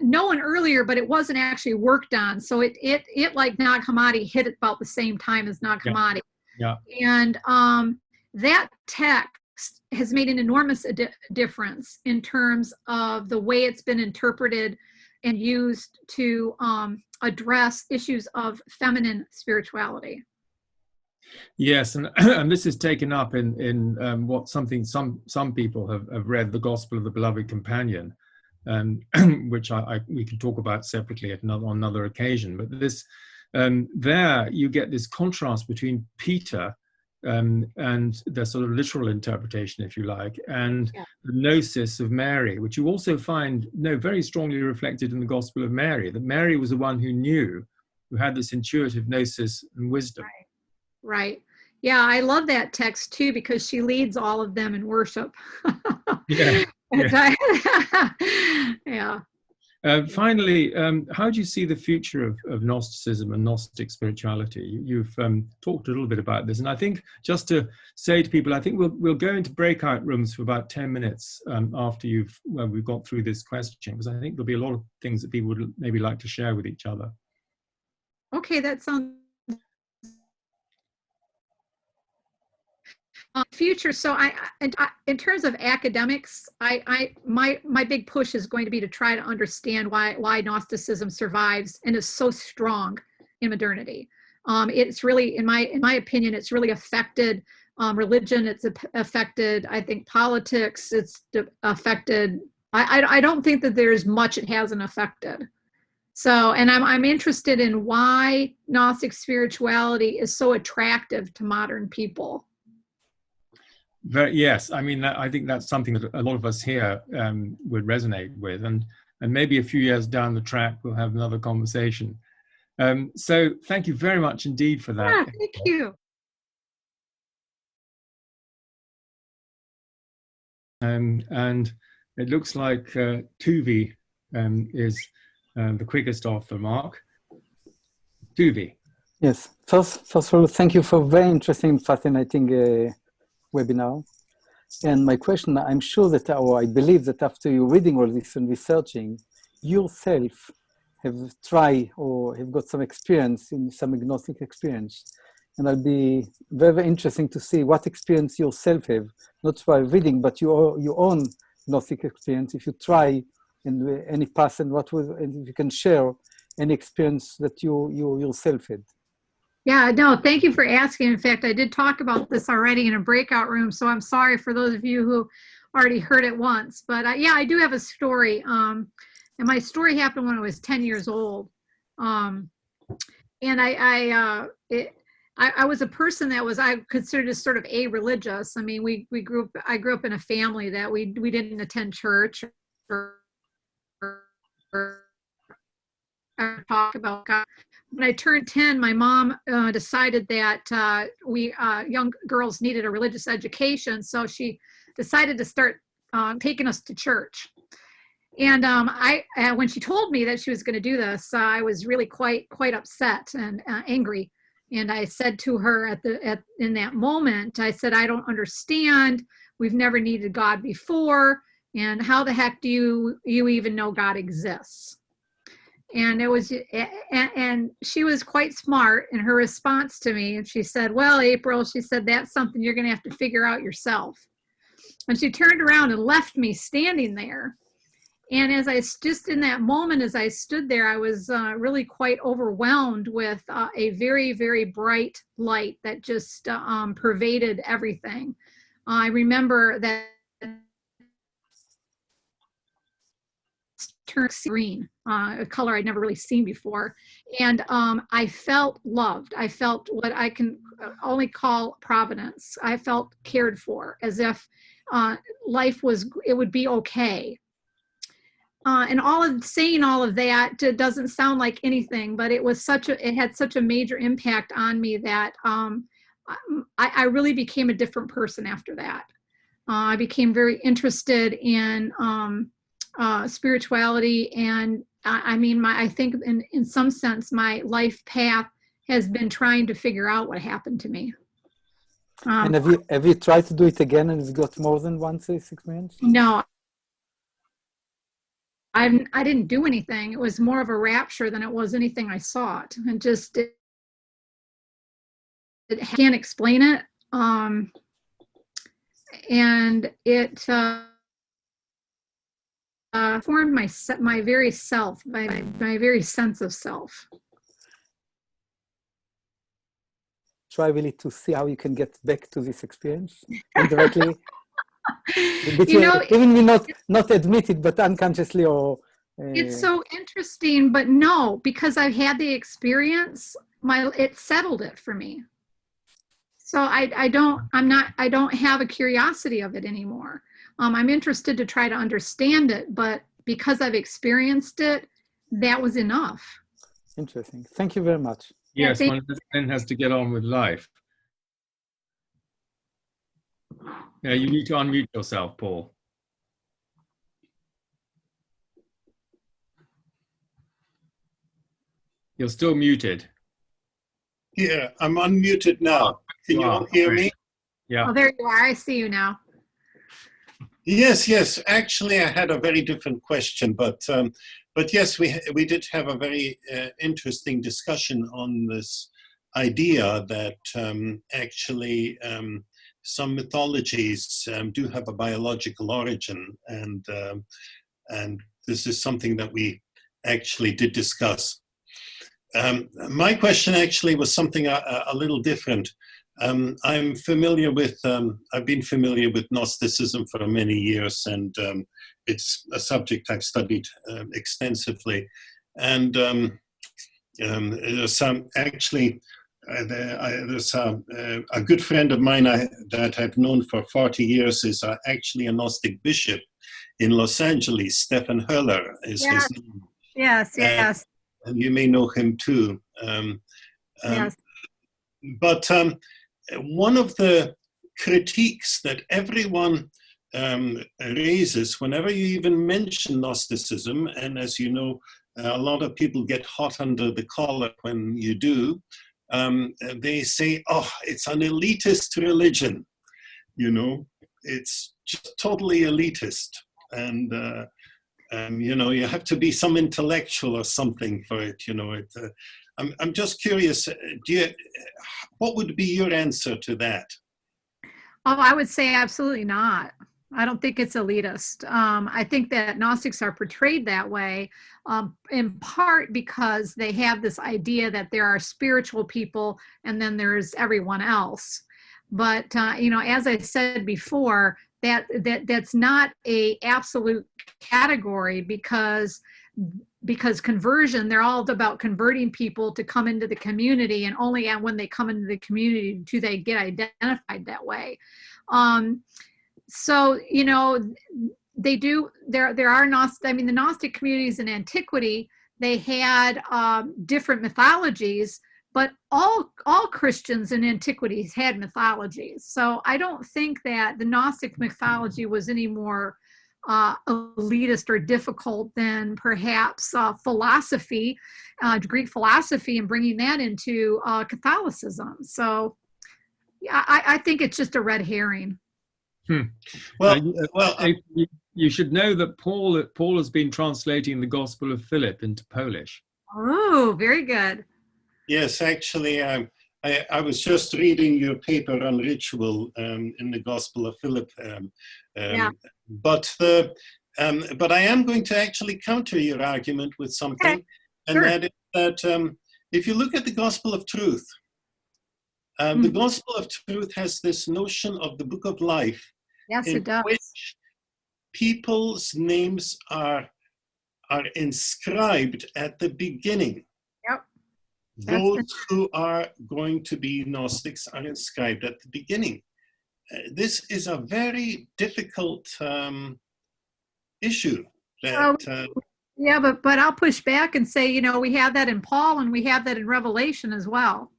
known earlier, but it wasn't actually worked on. So it like Nag Hammadi hit about the same time as Nag Hammadi. Yeah. And that text has made an enormous difference in terms of the way it's been interpreted and used to address issues of feminine spirituality. Yes, and this is taken up in what some people have read, the Gospel of the Beloved Companion, which we can talk about separately on another occasion. But this there you get this contrast between Peter and the sort of literal interpretation, if you like, and the gnosis of Mary, which you also find very strongly reflected in the Gospel of Mary, that Mary was the one who knew, who had this intuitive gnosis and wisdom. Right. Yeah, I love that text too, because she leads all of them in worship. Yeah. Yeah. Finally, how do you see the future of Gnosticism and Gnostic spirituality? You've talked a little bit about this, and I think just to say to people, I think we'll go into breakout rooms for about 10 minutes after we've got through this question, because I think there'll be a lot of things that people would maybe like to share with each other. Okay, that sounds future. So in terms of academics, my big push is going to be to try to understand why Gnosticism survives and is so strong in modernity. It's really, in my opinion, it's really affected religion. It's affected, I think, politics. It's affected. I don't think that there's much it hasn't affected. So, and I'm interested in why Gnostic spirituality is so attractive to modern people. Yes, I mean, I think that's something that a lot of us here would resonate with, and maybe a few years down the track we'll have another conversation. So thank you very much indeed for that. Yeah, thank you. And it looks like Tuvi is the quickest off the mark. Tuvi. Yes, first of all, thank you for very interesting, fascinating webinar. And my question, I'm sure that, or I believe that after you reading all this and researching, yourself have tried or have got some experience in some agnostic experience. And I'll be very, very interesting to see what experience yourself have, not by reading, but your own Gnostic experience. If you try in any past, and if you can share any experience that you yourself had. Yeah, no, thank you for asking. In fact, I did talk about this already in a breakout room, so I'm sorry for those of you who already heard it once. But yeah, I do have a story. And my story happened when I was 10 years old. And I was a person that was, I considered as sort of a-religious. I mean, I grew up in a family that we didn't attend church or talk about God. When I turned 10, my mom decided that we young girls needed a religious education, so she decided to start taking us to church. And when she told me that she was going to do this, I was really quite upset and angry. And I said to her in that moment, I said, I don't understand. We've never needed God before, and how the heck do you even know God exists? And and she was quite smart in her response to me. And she said, well, April, she said, that's something you're going to have to figure out yourself. And she turned around and left me standing there. And just in that moment, as I stood there, I was really quite overwhelmed with a very, very bright light that just pervaded everything. I remember that turned green, a color I'd never really seen before. And I felt loved. I felt what I can only call providence. I felt cared for, as if life would be okay. And saying all of that doesn't sound like anything, but it had such a major impact on me that I really became a different person after that. I became very interested in spirituality, and I think in some sense my life path has been trying to figure out what happened to me. And have you tried to do it again and it's got more than once this experience? No, I didn't do anything. It was more of a rapture than it was anything I sought, and just I can't explain it. And it formed my very self, my very sense of self. Try really to see how you can get back to this experience indirectly. Even not admit it, but unconsciously or. It's so interesting, but no, because I've had the experience, it settled it for me. So I don't have a curiosity of it anymore. I'm interested to try to understand it, but because I've experienced it, that was enough. Interesting. Thank you very much. Yes, one then has to get on with life. Yeah, you need to unmute yourself, Paul. You're still muted. Yeah, I'm unmuted now. Can you all hear me? Yeah. Oh, there you are. I see you now. Yes. Actually, I had a very different question, but yes, we did have a very interesting discussion on this idea that actually some mythologies do have a biological origin, and this is something that we actually did discuss. My question actually was something a little different. I'm familiar with, I've been familiar with Gnosticism for many years, and it's a subject I've studied extensively. And there's there's a good friend of mine that I've known for 40 years is actually a Gnostic bishop in Los Angeles. Stefan Höller is his name. Yes. And you may know him too. Yes. But one of the critiques that everyone raises whenever you even mention Gnosticism, and as you know, a lot of people get hot under the collar when you do, they say, oh, it's an elitist religion, it's just totally elitist. And you have to be some intellectual or something for it, I'm just curious, what would be your answer to that? Oh, I would say absolutely not. I don't think it's elitist. I think that Gnostics are portrayed that way, in part because they have this idea that there are spiritual people and then there's everyone else. But as I said before, that's not a absolute category, because conversion, they're all about converting people to come into the community, and only when they come into the community do they get identified that way. So, they do, there are Gnostic, the Gnostic communities in antiquity, they had different mythologies, but all Christians in antiquities had mythologies. So I don't think that the Gnostic mythology was any more elitist or difficult than perhaps philosophy, Greek philosophy, and bringing that into Catholicism. So yeah, I think it's just a red herring. Well, you should know that Paul has been translating the Gospel of Philip into Polish. Oh, very good. Yes, actually, I was just reading your paper on ritual in the Gospel of Philip. Yeah. But I am going to actually counter your argument with something, Okay. and Sure. that is that if you look at the Gospel of Truth, the Gospel of Truth has this notion of the Book of Life, Yes, in it does. which people's names are inscribed at the beginning. Yep. Those who are going to be Gnostics are inscribed at the beginning. This is a very difficult issue. Yeah, but I'll push back and say, we have that in Paul and we have that in Revelation as well.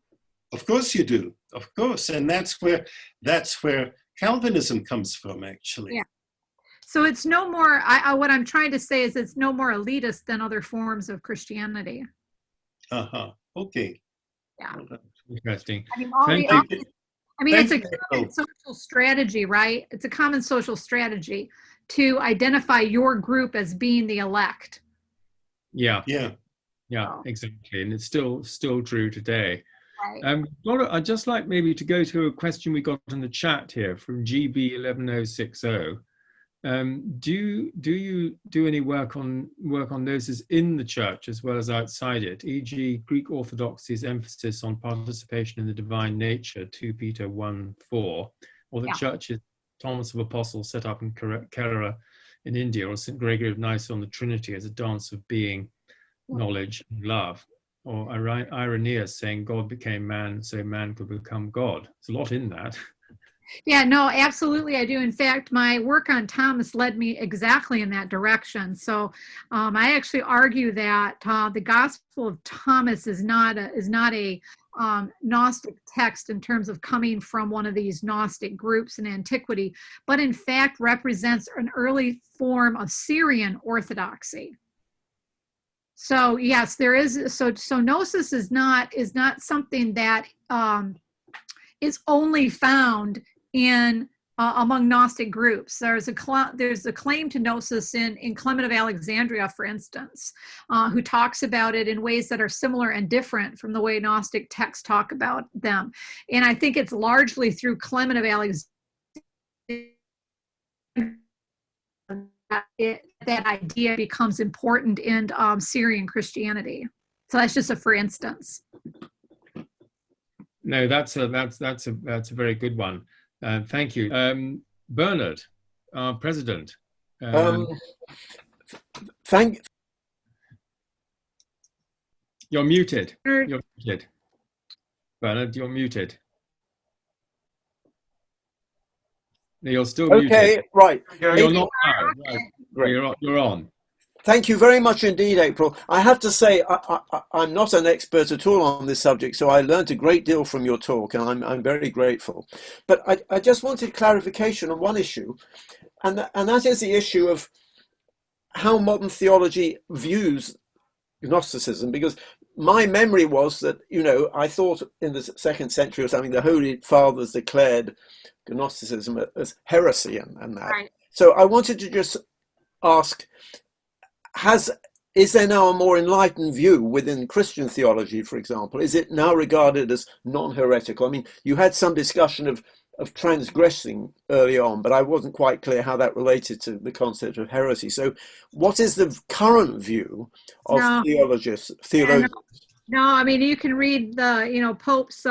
Of course you do, of course, and that's where Calvinism comes from, actually. Yeah. So it's no more. What I'm trying to say is it's no more elitist than other forms of Christianity. Okay. Yeah. Interesting. It's a common social strategy, right? It's a common social strategy to identify your group as being the elect. Yeah, exactly, and it's still true today. Right. I'd just like maybe to go to a question we got in the chat here from GB11060. Do you do any work on gnosis in the church as well as outside it, e.g. Greek Orthodoxy's emphasis on participation in the divine nature, 2 Peter 1:4, or the church's Thomas of Apostle set up in Kerala in India, or St. Gregory of Nyssa on the Trinity as a dance of being, knowledge, and love, or Irenaeus saying God became man so man could become God. There's a lot in that. Yeah, no, absolutely I do. In fact, my work on Thomas led me exactly in that direction. So I actually argue that the Gospel of Thomas is not a Gnostic text in terms of coming from one of these Gnostic groups in antiquity, but in fact represents an early form of Syrian orthodoxy. So yes, there is. So gnosis is not something that is only found in among Gnostic groups. There's a claim to gnosis in Clement of Alexandria, for instance, who talks about it in ways that are similar and different from the way Gnostic texts talk about them. And I think it's largely through Clement of Alexandria that idea becomes important in Syrian Christianity. So that's just a for instance. No, that's a very good one. Thank you, Bernard, our president. You're muted. You're muted. Bernard, you're muted. No, you're still muted. Okay, right. You're not now. Okay. Right. You're on. Thank you very much indeed, April. I have to say, I'm not an expert at all on this subject, so I learned a great deal from your talk, and I'm very grateful. But I just wanted clarification on one issue, and that is the issue of how modern theology views Gnosticism, because my memory was that, I thought in the 2nd century or something, the Holy Fathers declared Gnosticism as heresy and that. Right. So I wanted to just ask, is there now a more enlightened view within Christian theology, for example? Is it now regarded as non-heretical? I mean, you had some discussion of of transgressing early on, but I wasn't quite clear how that related to the concept of heresy. So what is the current view of theologians? No, I mean, you can read the, Pope's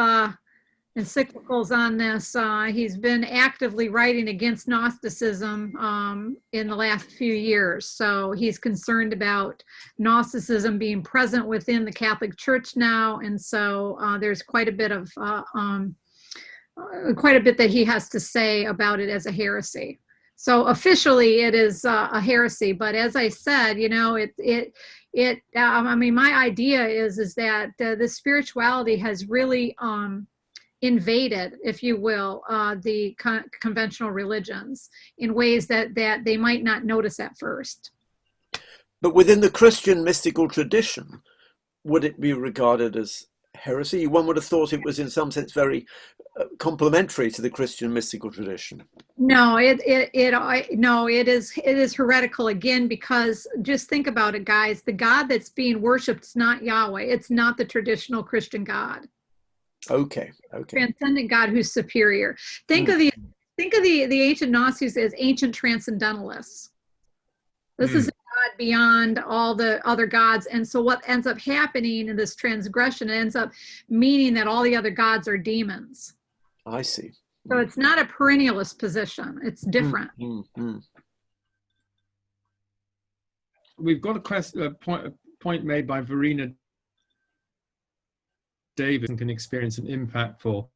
encyclicals on this. He's been actively writing against Gnosticism in the last few years. So he's concerned about Gnosticism being present within the Catholic Church now. And so there's quite a bit that he has to say about it as a heresy. So officially it is a heresy, but as I said, I mean, my idea is that the spirituality has really invaded, if you will, the conventional religions in ways that they might not notice at first. But within the Christian mystical tradition, would it be regarded as heresy? One would have thought it was in some sense very complementary to the Christian mystical tradition. No, it is heretical again, because just think about it, guys. The God that's being worshipped is not Yahweh. It's not the traditional Christian God. Okay. Transcendent God who's superior. Think of the ancient Gnostics as ancient transcendentalists. This is a God beyond all the other gods. And so what ends up happening in this transgression, it ends up meaning that all the other gods are demons. I see. So it's not a perennialist position. It's different. We've got a point made by Verena David, can experience an impactful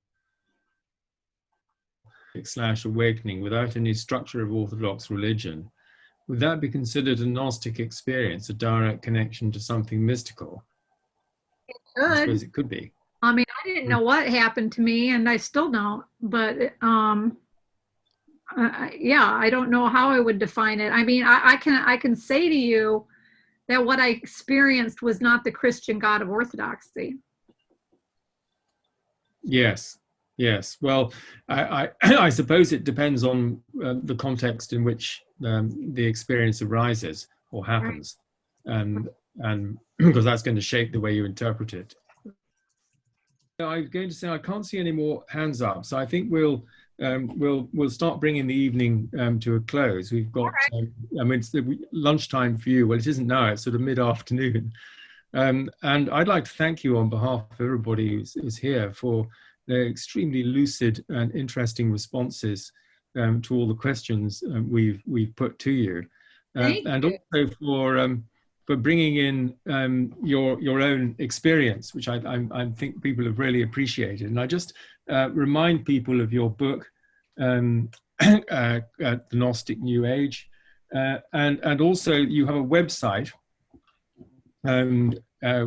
/ awakening without any structure of Orthodox religion. Would that be considered a Gnostic experience, a direct connection to something mystical? It could. I suppose it could be. I mean, I didn't know what happened to me, and I still don't. But I don't know how I would define it. I mean, I can say to you that what I experienced was not the Christian God of Orthodoxy. Yes. Well, I suppose it depends on the context in which the experience arises or happens, and because that's going to shape the way you interpret it. I'm going to say I can't see any more hands up, so I think we'll start bringing the evening to a close. We've got, I mean, it's the lunchtime for you. Well, it isn't now; it's sort of mid-afternoon. And I'd like to thank you on behalf of everybody who's here for the extremely lucid and interesting responses to all the questions we've put to you, and also for bringing in your own experience, which I think people have really appreciated. And I just remind people of your book, The Gnostic New Age, and also you have a website,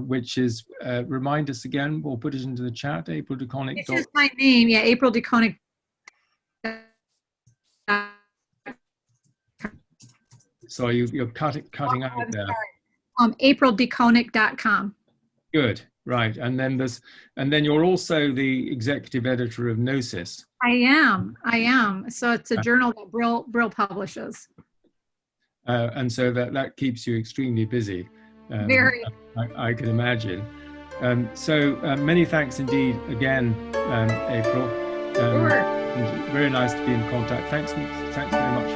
which is, remind us again, we'll put it into the chat, April DeConick. It's just my name, April DeConick. So you're cutting out there. AprilDeConick.com. Good, right. And then you're also the executive editor of Gnosis. I am. So it's a journal that Brill publishes. And so that keeps you extremely busy. Very. I can imagine. So many thanks indeed again, April. Sure. Very nice to be in contact. Thanks very much.